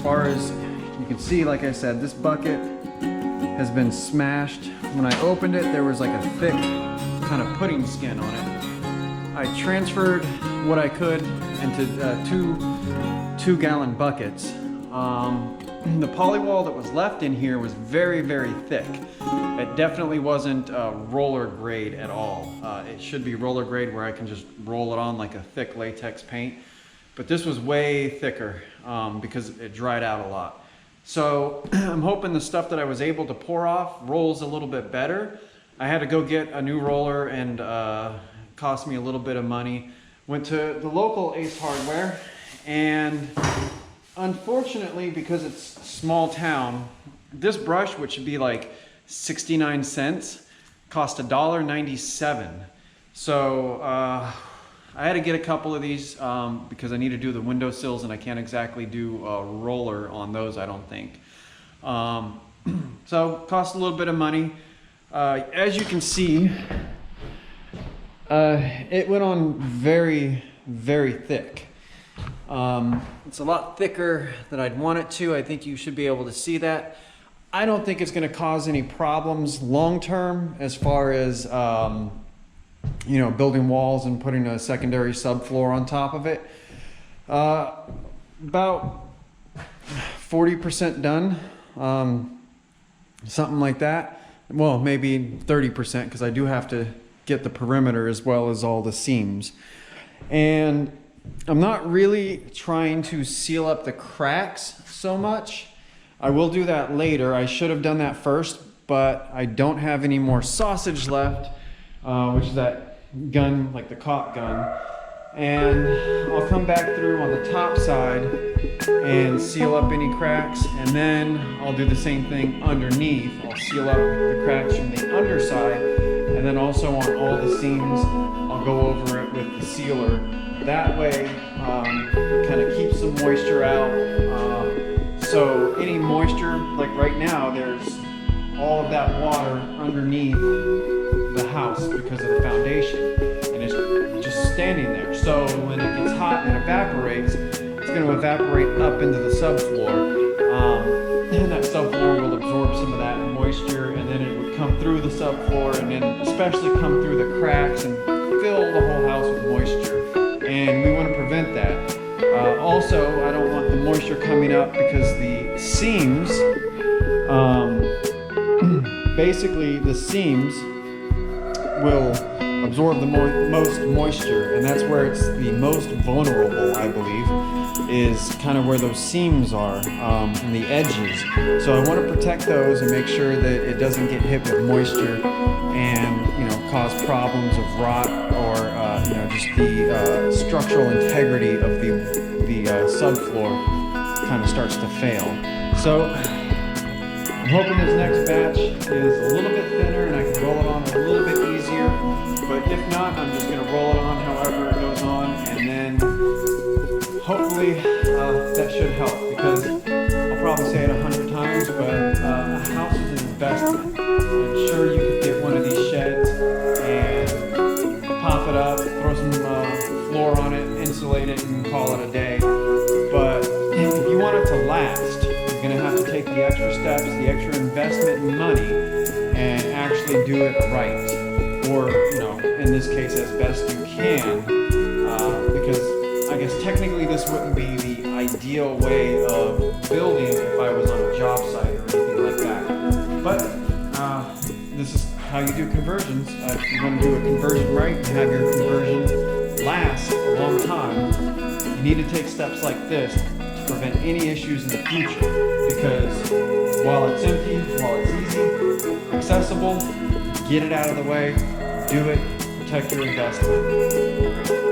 far as you can see, like I said, this bucket has been smashed. When I opened it, there was like a thick kind of pudding skin on it. I transferred what I could into two gallon buckets. The polywall that was left in here was very, very thick. It definitely wasn't roller grade at all. It should be roller grade where I can just roll it on like a thick latex paint. But this was way thicker because it dried out a lot. So I'm hoping the stuff that I was able to pour off rolls a little bit better. I had to go get a new roller and cost me a little bit of money. Went to the local Ace Hardware, and unfortunately, because it's a small town, this brush, which should be like 69 cents, cost $1.97. So I had to get a couple of these because I need to do the windowsills, and I can't exactly do a roller on those, I don't think. So cost a little bit of money. As you can see, it went on very, very thick. It's a lot thicker than I'd want it to. I think you should be able to see that. I don't think it's going to cause any problems long term as far as you know, building walls and putting a secondary subfloor on top of it. About 40% done, something like that. Well, maybe 30% because I do have to get the perimeter as well as all the seams. And I'm not really trying to seal up the cracks so much. I will do that later. I should have done that first, but I don't have any more sausage left, which is that gun, like the caulk gun. And I'll come back through on the top side and seal up any cracks, and then I'll do the same thing underneath. I'll seal up the cracks from the underside, and then also on all the seams, I'll go over it with the sealer. That way, it kind of keeps some moisture out. So any moisture, like right now, there's all of that water underneath the house because of the foundation, and it's just standing there. So when it gets hot and evaporates, it's going to evaporate up into the subfloor, and that subfloor will absorb some of that moisture, and then it would come through the subfloor, and then especially come through the cracks and fill the whole house with moisture. And we want to prevent that. Also, I don't want the moisture coming up because the seams, basically the seams will absorb the most moisture, and that's where it's the most vulnerable, I believe, is kind of where those seams are, and the edges. So I want to protect those and make sure that it doesn't get hit with moisture and, you know, cause problems of rot or, you know, just the structural integrity of the subfloor kind of starts to fail. So I'm hoping this next batch is a little bit thinner and I can roll it on a little bit easier, but if not, I'm just going to roll it on however it goes on, and then hopefully that should help, because I'll probably say it 100 times, but a house is an investment. And sure, you could get one of these sheds and pop it up, throw some floor on it, insulate it, and call it a day. But if you want it to last, you're going to have to take the extra steps, the extra investment in money, and actually do it right. Or, you know, in this case, as best you can, because I guess technically this wouldn't be the ideal way of building if I was on a job site or anything like that. But this is how you do conversions. If you want to do a conversion right and have your conversion last a long time, you need to take steps like this to prevent any issues in the future. Because while it's empty, while it's easy, accessible, get it out of the way, do it, protect your investment.